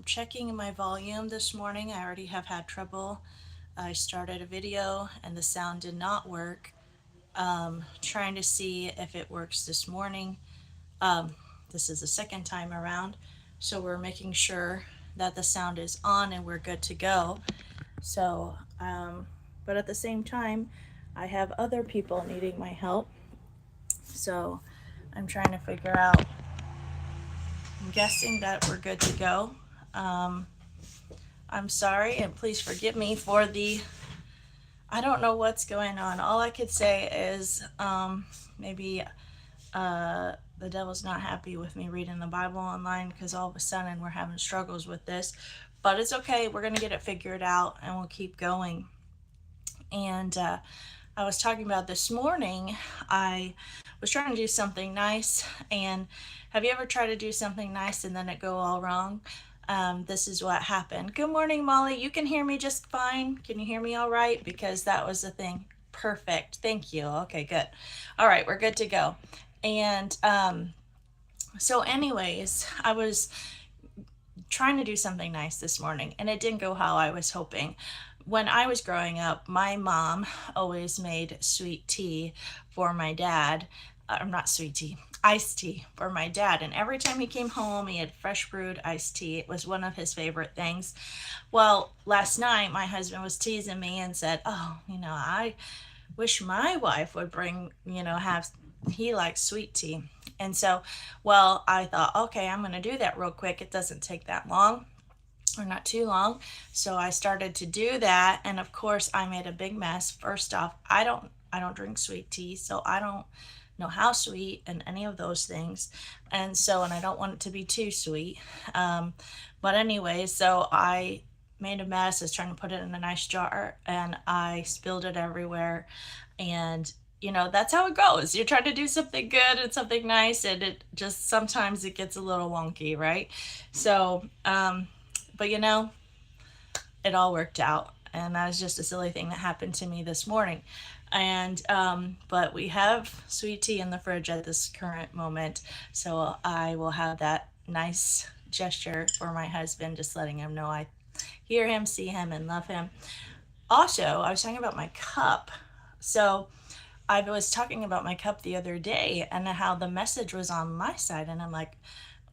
Checking my volume this morning. I already have had trouble. I started a video and the sound did not work. Trying to see if it works this morning. Um, this is the second time around. So we're making sure that the sound is on and we're good to go. So, but at the same time, I have other people needing my help. So I'm trying to figure out, I'm guessing that we're good to go. Um, I'm sorry, and please forgive me for I don't know what's going on. All I could say is maybe the devil's not happy with me reading the Bible online because all of a sudden we're having struggles with this. But it's okay. We're going to get it figured out and we'll keep going. And I was talking about this morning, I was trying to do something nice. And have you ever tried to do something nice and then it go all wrong? This is what happened. Good morning, Molly. You can hear me just fine. Can you hear me all right? Because that was the thing. Perfect. Thank you. Okay, good. All right, we're good to go. And anyways, I was trying to do something nice this morning and it didn't go how I was hoping. When I was growing up, my mom always made sweet tea for my dad. Not sweet tea, iced tea for my dad. And every time he came home, he had fresh brewed iced tea. It was one of his favorite things. Well, last night, my husband was teasing me and said, "Oh, I wish my wife would bring, have, he likes sweet tea." And so, well, I thought, okay, I'm going to do that real quick. It doesn't take that long or not too long. So I started to do that, and of course I made a big mess. First off, I don't drink sweet tea, so I don't know how sweet and any of those things. And I don't want it to be too sweet. Um, but anyway, so I made a mess. I was trying to put it in a nice jar and I spilled it everywhere. And that's how it goes. You're trying to do something good and something nice, and it just sometimes it gets a little wonky, right? So, but it all worked out. And that was just a silly thing that happened to me this morning. But we have sweet tea in the fridge at this current moment. So I will have that nice gesture for my husband, just letting him know I hear him, see him, and love him. Also, I was talking about my cup. So I was talking about my cup the other day and how the message was on my side. And I'm like,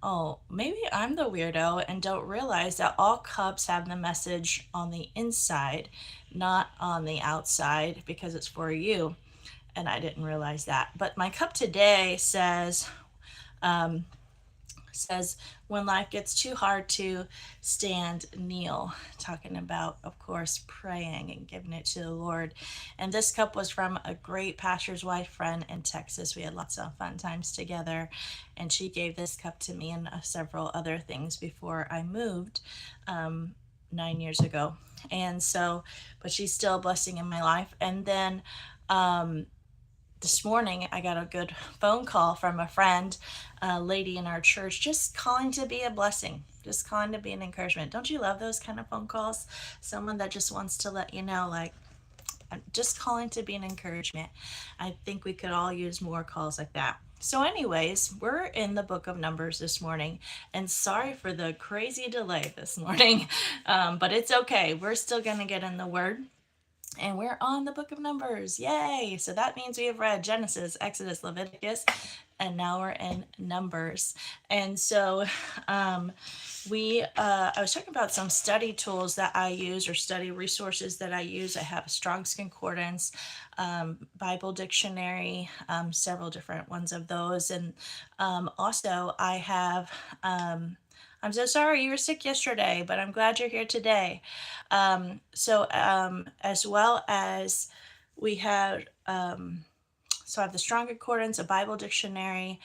oh, maybe I'm the weirdo and don't realize that all cups have the message on the inside, not on the outside, because it's for you. And I didn't realize that. But my cup today um, says, when life gets too hard to stand, kneel. Talking about, of course, praying and giving it to the Lord. And this cup was from a great pastor's wife friend in Texas. We had lots of fun times together. And she gave this cup to me and several other things before I moved 9 years ago. And so, but she's still a blessing in my life. And then um, this morning I got a good phone call from a friend, a lady in our church, just calling to be a blessing, just calling to be an encouragement. Don't you love those kind of phone calls? Someone that just wants to let you know, like, I'm just calling to be an encouragement. I think we could all use more calls like that. So, anyways, we're in the book of Numbers this morning, and sorry for the crazy delay this morning, but it's okay. We're still going to get in the Word. And we're on the book of Numbers. Yay! So that means we have read Genesis, Exodus, Leviticus, and now we're in Numbers. And so I was talking about some study tools that I use or study resources that I use. I have a Strong's Concordance, Bible Dictionary, several different ones of those. And also I have. I'm so sorry you were sick yesterday, but I'm glad you're here today. As well as we have, so I have the Strong Concordance, a Bible dictionary,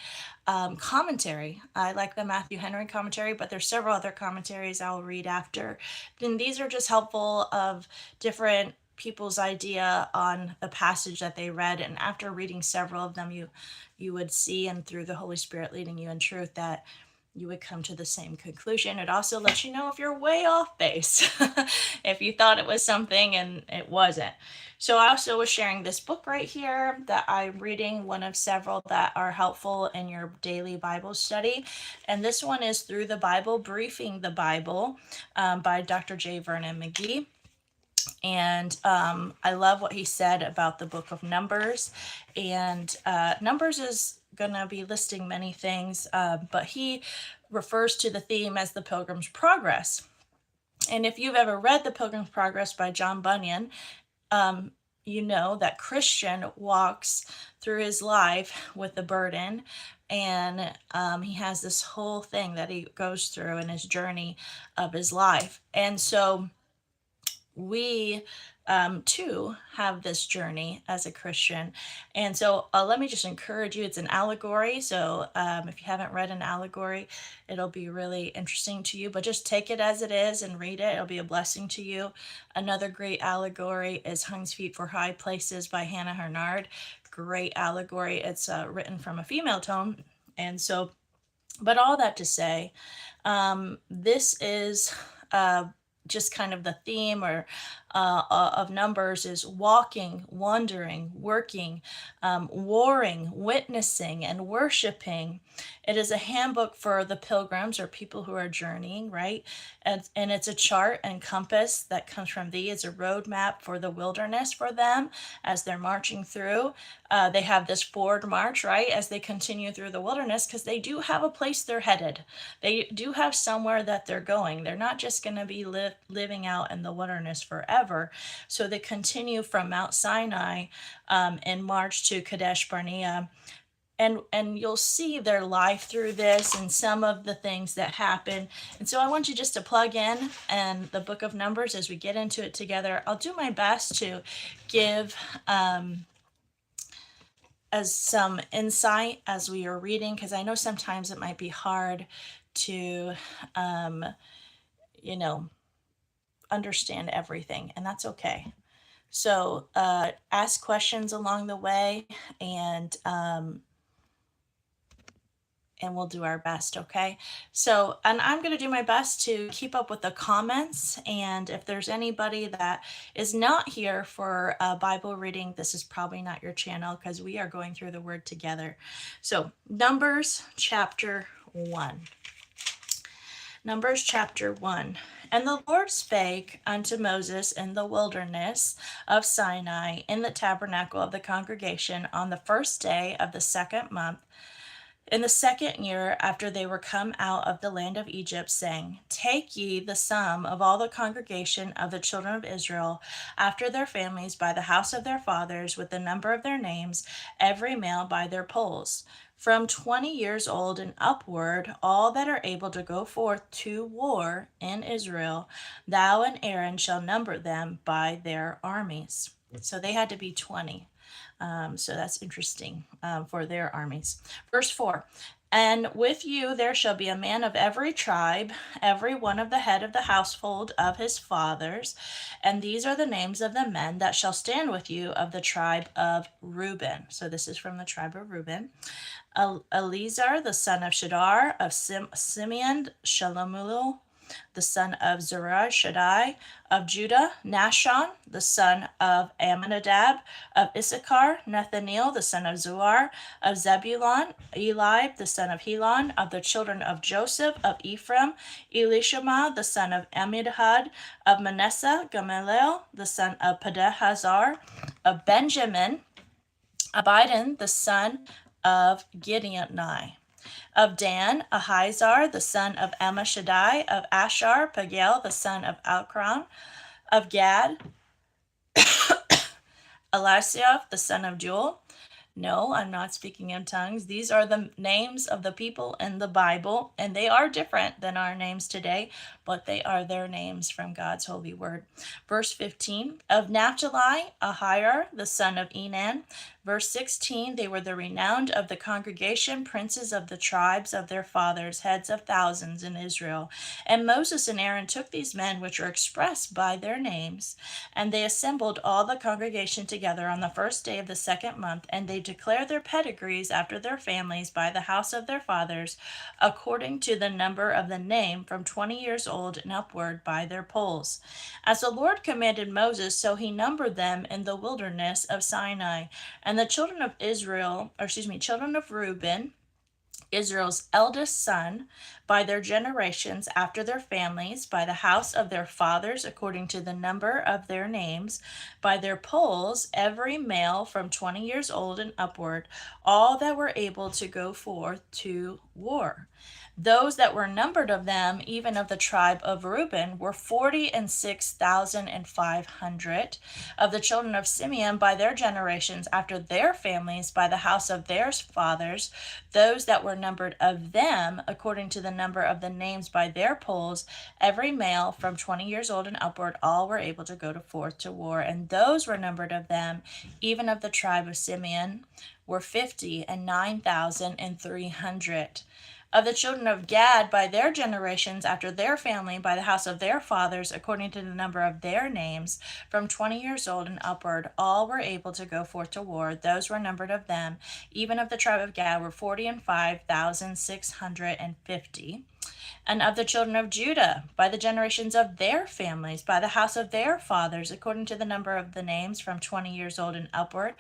commentary. I like the Matthew Henry commentary, but there's several other commentaries I'll read after. And these are just helpful of different people's idea on the passage that they read. And after reading several of them, you would see, and through the Holy Spirit leading you in truth, that you would come to the same conclusion. It also lets you know if you're way off base, if you thought it was something and it wasn't. So I also was sharing this book right here that I'm reading, one of several that are helpful in your daily Bible study. And this one is Through the Bible, Briefing the Bible, by Dr. J. Vernon McGee. And I love what he said about the book of Numbers. And Numbers is going to be listing many things, but he refers to the theme as the Pilgrim's Progress. And if you've ever read The Pilgrim's Progress by John Bunyan, you know that Christian walks through his life with a burden, and he has this whole thing that he goes through in his journey of his life. And so we too have this journey as a Christian. And so let me just encourage you. It's an allegory. So if you haven't read an allegory, it'll be really interesting to you. But just take it as it is and read it. It'll be a blessing to you. Another great allegory is Hung's Feet for High Places by Hannah Hurnard. Great allegory. It's written from a female tone. And so, but all that to say, this is just kind of the theme or of Numbers is walking, wandering, working, warring, witnessing, and worshiping. It is a handbook for the pilgrims or people who are journeying, right? And it's a chart and compass that comes from thee. It's a roadmap for the wilderness for them as they're marching through. They have this forward march, right, as they continue through the wilderness, because they do have a place they're headed. They do have somewhere that they're going. They're not just going to be living out in the wilderness forever. So they continue from Mount Sinai in March to Kadesh Barnea. And you'll see their life through this and some of the things that happen. And so I want you just to plug in and the book of Numbers as we get into it together. I'll do my best to give as some insight as we are reading, because I know sometimes it might be hard to you know, understand everything, and that's okay. So ask questions along the way, and we'll do our best, okay? So, and I'm going to do my best to keep up with the comments. And if there's anybody that is not here for Bible reading, this is probably not your channel because we are going through the word together. So, Numbers chapter 1. Numbers chapter 1. And the Lord spake unto Moses in the wilderness of Sinai in the tabernacle of the congregation on the first day of the second month, in the second year after they were come out of the land of Egypt, saying, Take ye the sum of all the congregation of the children of Israel after their families by the house of their fathers, with the number of their names, every male by their polls, from 20 years old and upward, all that are able to go forth to war in Israel. Thou and Aaron shall number them by their armies. So they had to be 20. So that's interesting for their armies. Verse 4. And with you there shall be a man of every tribe, every one of the head of the household of his fathers. And these are the names of the men that shall stand with you of the tribe of Reuben. So this is from the tribe of Reuben. Eleazar, the son of Shadar, of Simeon, Shalumiel, the son of Zerah, Shaddai, of Judah, Nashon, the son of Amminadab, of Issachar, Nathaniel, the son of Zuar, of Zebulun, Eliab, the son of Helon, of the children of Joseph, of Ephraim, Elishama, the son of Amminadab, of Manasseh, Gamaliel, the son of Pedahazar, of Benjamin, Abidan, the son of Gideoni. Of Dan, Ahizar, the son of Ammishaddai. Of Asher, Pagiel, the son of Alcron. Of Gad, Eliasaph, the son of Joel. No, I'm not speaking in tongues. These are the names of the people in the Bible, and they are different than our names today, but they are their names from God's holy word. Verse 15, of Naphtali, Ahir, the son of Enan, Verse 16, they were the renowned of the congregation, princes of the tribes of their fathers, heads of thousands in Israel. And Moses and Aaron took these men which are expressed by their names, and they assembled all the congregation together on the first day of the second month, and they declared their pedigrees after their families by the house of their fathers, according to the number of the name, from 20 years old and upward, by their polls. As the Lord commanded Moses, so he numbered them in the wilderness of Sinai. And the children of children of Reuben, Israel's eldest son, by their generations after their families, by the house of their fathers, according to the number of their names, by their polls, every male from 20 years old and upward, all that were able to go forth to war. Those that were numbered of them, even of the tribe of Reuben, were 46,500. Of the children of Simeon, by their generations, after their families, by the house of their fathers, those that were numbered of them, according to the number of the names by their polls, every male from 20 years old and upward, all were able to go forth to war. And those were numbered of them, even of the tribe of Simeon, were 50,9,300. Of the children of Gad, by their generations, after their family, by the house of their fathers, according to the number of their names, from 20 years old and upward, all were able to go forth to war. Those were numbered of them, even of the tribe of Gad, were 45,650. And of the children of Judah, by the generations of their families, by the house of their fathers, according to the number of the names, from 20 years old and upward,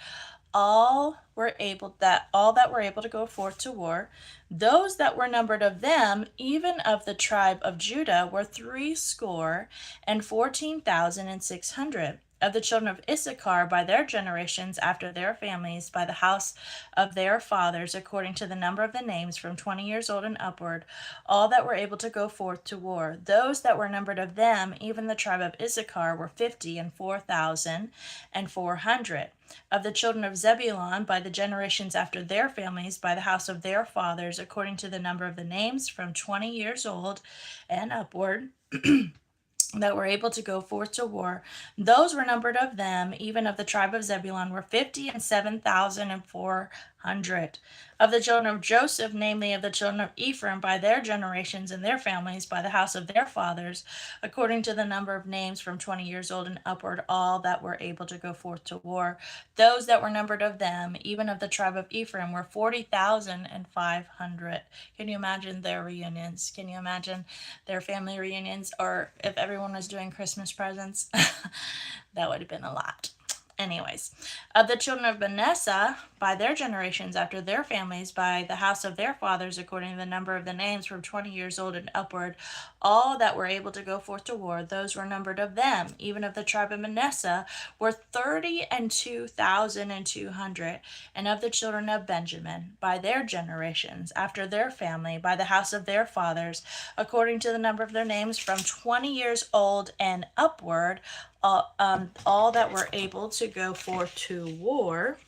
all that were able to go forth to war. Those that were numbered of them, even of the tribe of Judah, were 60,14,600. Of the children of Issachar, by their generations after their families, by the house of their fathers, according to the number of the names, from 20 years old and upward, all that were able to go forth to war. Those that were numbered of them, even the tribe of Issachar, were 54,400. Of the children of Zebulun, by the generations after their families, by the house of their fathers, according to the number of the names, from 20 years old and upward, that were able to go forth to war. Those were numbered of them, even of the tribe of Zebulun, were 57,400. Of the children of Joseph, namely of the children of Ephraim, by their generations and their families, by the house of their fathers, according to the number of names, from 20 years old and upward, all that were able to go forth to war. Those that were numbered of them, even of the tribe of Ephraim, were 40,500. Can you imagine their reunions? Can you imagine their family reunions? Or if everyone was doing Christmas presents, that would have been a lot. Anyways, of the children of Manasseh, by their generations after their families, by the house of their fathers, according to the number of the names, from 20 years old and upward, all that were able to go forth to war, those were numbered of them, even of the tribe of Manasseh, were 32,200. And of the children of Benjamin, by their generations after their family, by the house of their fathers, according to the number of their names, from 20 years old and upward, all that were able to go forth to war,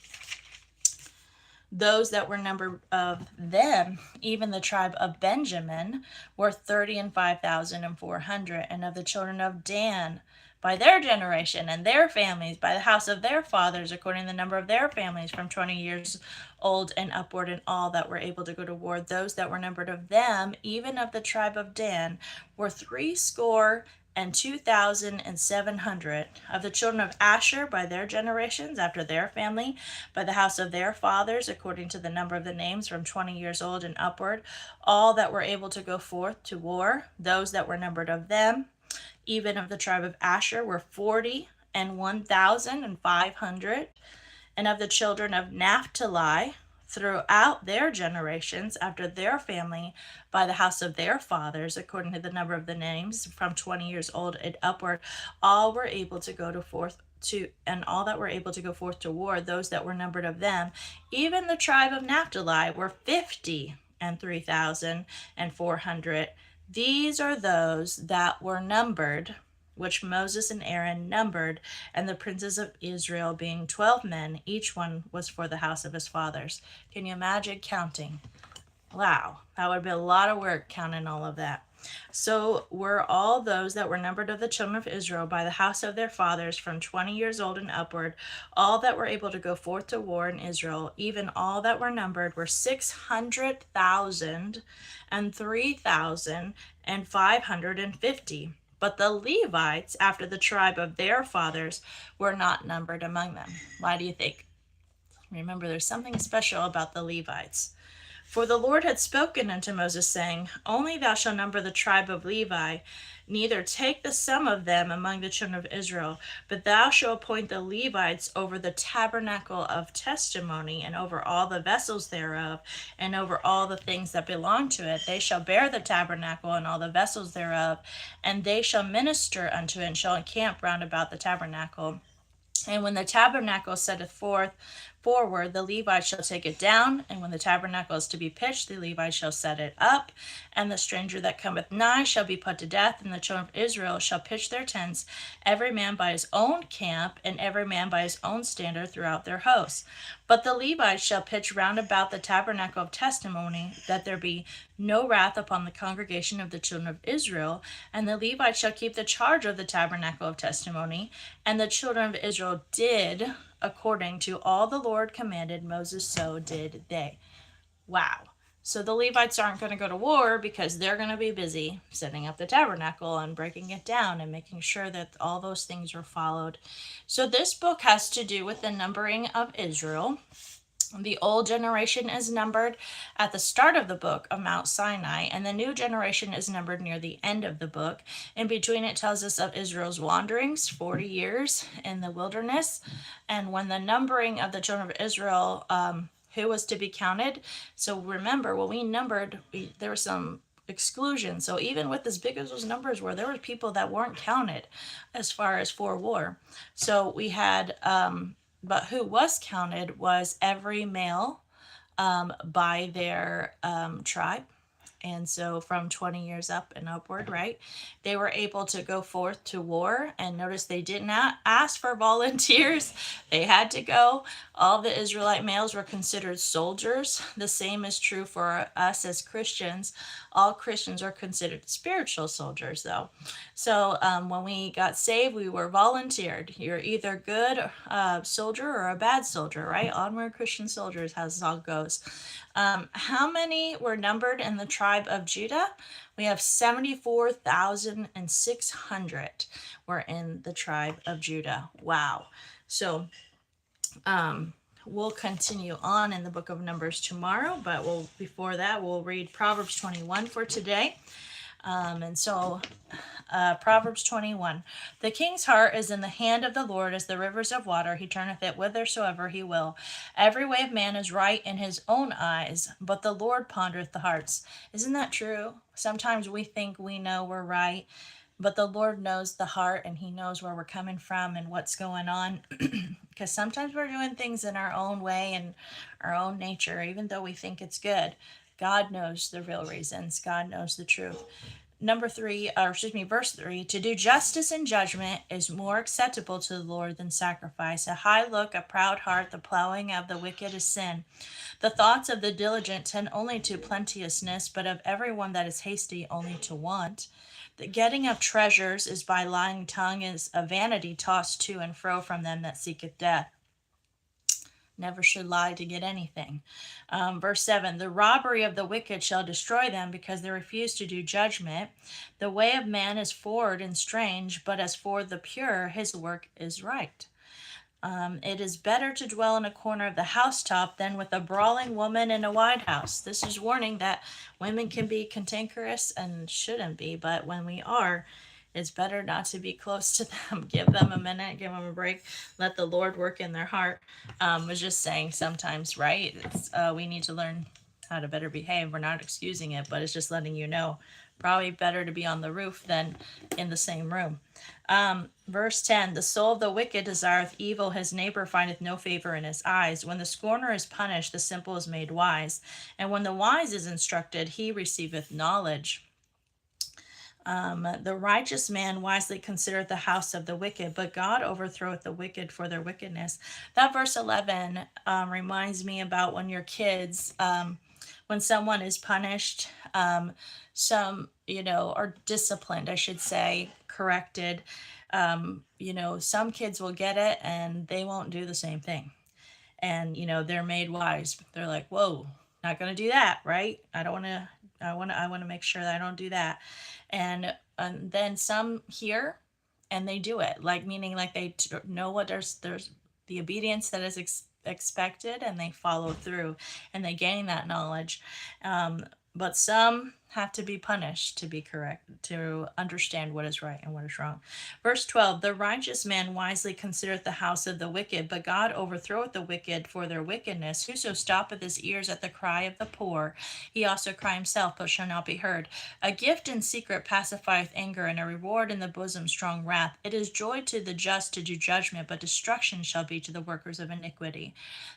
those that were numbered of them, even the tribe of Benjamin, were 30,500. And of the children of Dan, by their generation and their families, by the house of their fathers, according to the number of their families, from 20 years old and upward, and all that were able to go to war, those that were numbered of them, even of the tribe of Dan, were 62,700. Of the children of Asher, by their generations after their family, by the house of their fathers, according to the number of the names, from 20 years old and upward, all that were able to go forth to war, those that were numbered of them, even of the tribe of Asher, were 41,500. And of the children of Naphtali, throughout their generations after their family, by the house of their fathers, according to the number of the names, from 20 years old and upward, all were able to go forth to war, those that were numbered of them, even the tribe of Naphtali, were 53,400. These are those that were numbered, which Moses and Aaron numbered, and the princes of Israel, being 12 men, each one was for the house of his fathers. Can you imagine counting? Wow, that would be a lot of work counting all of that. So were all those that were numbered of the children of Israel by the house of their fathers from 20 years old and upward, all that were able to go forth to war in Israel, even all that were numbered were 600,000 and 3,550. But the Levites, after the tribe of their fathers, were not numbered among them. Why do you think? Remember, there's something special about the Levites. For the Lord had spoken unto Moses, saying, Only thou shalt number the tribe of Levi, neither take the sum of them among the children of Israel, but thou shalt appoint the Levites over the tabernacle of testimony, and over all the vessels thereof, and over all the things that belong to it. They shall bear the tabernacle and all the vessels thereof, and they shall minister unto it, and shall encamp round about the tabernacle. And when the tabernacle setteth forward, the Levites shall take it down. And when the tabernacle is to be pitched, the Levites shall set it up. And the stranger that cometh nigh shall be put to death. And the children of Israel shall pitch their tents, every man by his own camp, and every man by his own standard throughout their hosts. But the Levites shall pitch round about the tabernacle of testimony, that there be no wrath upon the congregation of the children of Israel. And the Levites shall keep the charge of the tabernacle of testimony. And the children of Israel did according to all the Lord commanded Moses, so did they. Wow. So the Levites aren't going to go to war because they're going to be busy setting up the tabernacle and breaking it down and making sure that all those things are followed. So this book has to do with the numbering of Israel. The old generation is numbered at the start of the book of Mount Sinai, and the new generation is numbered near the end of the book. In between, it tells us of Israel's wanderings, 40 years in the wilderness, and when the numbering of the children of Israel, who was to be counted. So remember, when we numbered, there were some exclusion. So even with as big as those numbers were, there were people that weren't counted as far as for war. So we had but who was counted was every male by their tribe. And so from 20 years up and upward, right, they were able to go forth to war. And notice they did not ask for volunteers. They had to go. All the Israelite males were considered soldiers. The same is true for us as Christians. All Christians are considered spiritual soldiers, though. So when we got saved, we were volunteered. You're either a good soldier or a bad soldier, right? Onward Christian soldiers, how this all goes. How many were numbered in the tribe of Judah? We have 74,600 were in the tribe of Judah. Wow. So we'll continue on in the book of Numbers tomorrow, but before that, we'll read Proverbs 21 for today. Proverbs 21. The king's heart is in the hand of the Lord as the rivers of water. He turneth it whithersoever he will. Every way of man is right in his own eyes, but the Lord pondereth the hearts. Isn't that true? Sometimes we think we know we're right, but the Lord knows the heart, and he knows where we're coming from and what's going on. Because sometimes we're doing things in our own way and our own nature, even though we think it's good. God knows the real reasons. God knows the truth. Verse 3, to do justice and judgment is more acceptable to the Lord than sacrifice. A high look, a proud heart, the plowing of the wicked is sin. The thoughts of the diligent tend only to plenteousness, but of everyone that is hasty only to want. The getting of treasures is by lying tongue is a vanity tossed to and fro from them that seeketh death. Never should lie to get anything. Verse 7, the robbery of the wicked shall destroy them because they refuse to do judgment. The way of man is forward and strange, but as for the pure, his work is right. It is better to dwell in a corner of the housetop than with a brawling woman in a wide house. This is warning that women can be cantankerous and shouldn't be, but when we are, it's better not to be close to them. Give them a minute, give them a break, let the Lord work in their heart. I was just saying sometimes, right? We need to learn how to better behave. We're not excusing it, but it's just letting you know. Probably better to be on the roof than in the same room. Verse 10, the soul of the wicked desireth evil, his neighbor findeth no favor in his eyes. When the scorner is punished, the simple is made wise. And when the wise is instructed, he receiveth knowledge. The righteous man wisely considereth the house of the wicked, but God overthroweth the wicked for their wickedness. That verse 11 reminds me about when your kids, When someone is punished, or disciplined, I should say, corrected, some kids will get it and they won't do the same thing. And, they're made wise. They're like, whoa, not going to do that, right? I don't want to, I want to make sure that I don't do that. And then some hear and they do it, like, meaning like they know what there's the obedience that is expected, and they follow through and they gain that knowledge. But some have to be punished to be correct, to understand what is right and what is wrong. Verse 12: The righteous man wisely considereth the house of the wicked, but God overthroweth the wicked for their wickedness. Whoso stoppeth his ears at the cry of the poor, he also cry himself, but shall not be heard. A gift in secret pacifieth anger, and a reward in the bosom strong wrath. It is joy to the just to do judgment, but destruction shall be to the workers of iniquity.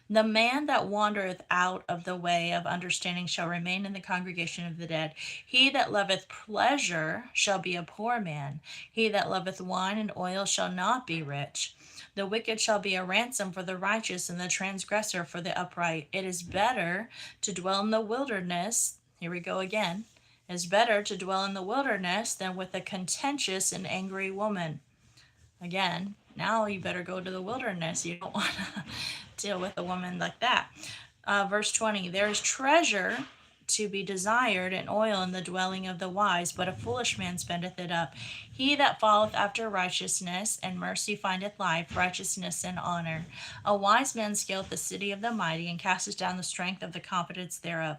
The man that wandereth out of the way of understanding shall remain in the congregation of the dead. He that loveth pleasure shall be a poor man. He that loveth wine and oil shall not be rich. The wicked shall be a ransom for the righteous, and the transgressor for the upright. It is better to dwell in the wilderness. Here we go again. It is better to dwell in the wilderness than with a contentious and angry woman. Again, now you better go to the wilderness. You don't want to deal with a woman like that. Verse 20: There is treasure to be desired and oil in the dwelling of the wise, but a foolish man spendeth it up. He that falleth after righteousness and mercy findeth life, righteousness and honor. A wise man scaleth the city of the mighty, and casteth down the strength of the confidence thereof.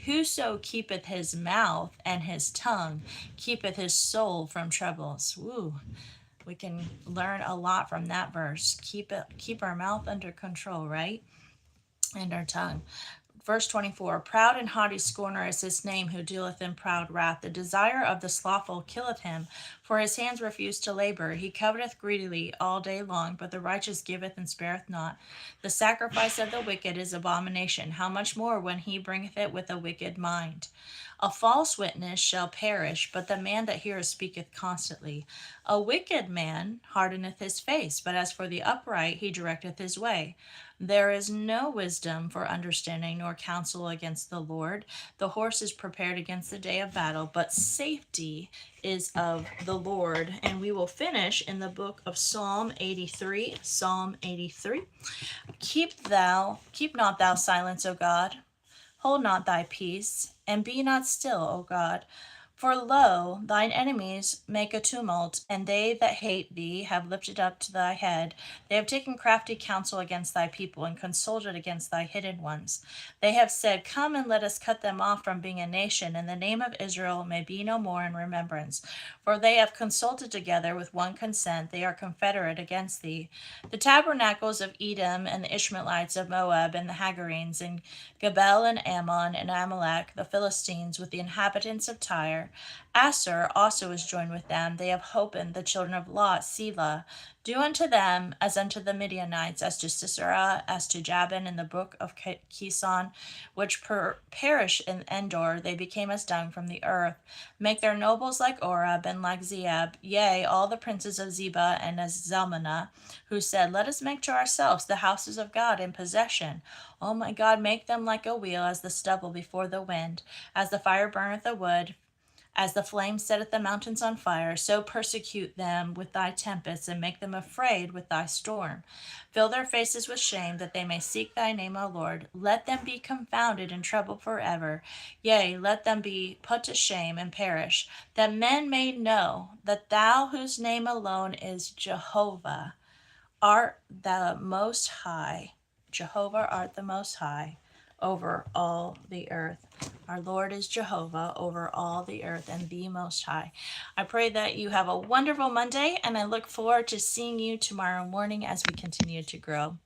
Whoso keepeth his mouth and his tongue keepeth his soul from troubles. Woo. We can learn a lot from that verse. Keep our mouth under control, right? And our tongue. Verse 24: Proud and haughty scorner is his name, who dealeth in proud wrath. The desire of the slothful killeth him, for his hands refuse to labor. He coveteth greedily all day long, but the righteous giveth and spareth not. The sacrifice of the wicked is abomination. How much more when he bringeth it with a wicked mind? A false witness shall perish, but the man that heareth speaketh constantly. A wicked man hardeneth his face, but as for the upright, he directeth his way. There is no wisdom for understanding, nor counsel against the Lord. The horse is prepared against the day of battle, but safety is of the Lord. And we will finish in the book of Psalm 83. Psalm 83. Keep not thou silence, O God. Hold not thy peace, and be not still, O God. For lo, thine enemies make a tumult, and they that hate thee have lifted up to thy head. They have taken crafty counsel against thy people, and consulted against thy hidden ones. They have said, Come and let us cut them off from being a nation, and the name of Israel may be no more in remembrance. For they have consulted together with one consent, they are confederate against thee. The tabernacles of Edom, and the Ishmaelites of Moab, and the Hagarenes, and Gebel, and Ammon, and Amalek, the Philistines, with the inhabitants of Tyre. Asher also is joined with them. They have holpen the children of Lot, Selah. Do unto them as unto the Midianites, as to Sisera, as to Jabin in the brook of Kison, which perish in Endor. They became as dung from the earth. Make their nobles like Oreb and like Zeeb, yea, all the princes of Zebah and as Zalmunna, who said, Let us make to ourselves the houses of God in possession. O my God, make them like a wheel, as the stubble before the wind, as the fire burneth the wood, as the flame setteth the mountains on fire, so persecute them with thy tempests, and make them afraid with thy storm. Fill their faces with shame, that they may seek thy name, O Lord. Let them be confounded and troubled forever. Yea, let them be put to shame and perish, that men may know that thou, whose name alone is Jehovah, art the most high. Jehovah art the most high over all the earth. Our Lord is Jehovah over all the earth and the Most High. I pray that you have a wonderful Monday, and I look forward to seeing you tomorrow morning as we continue to grow.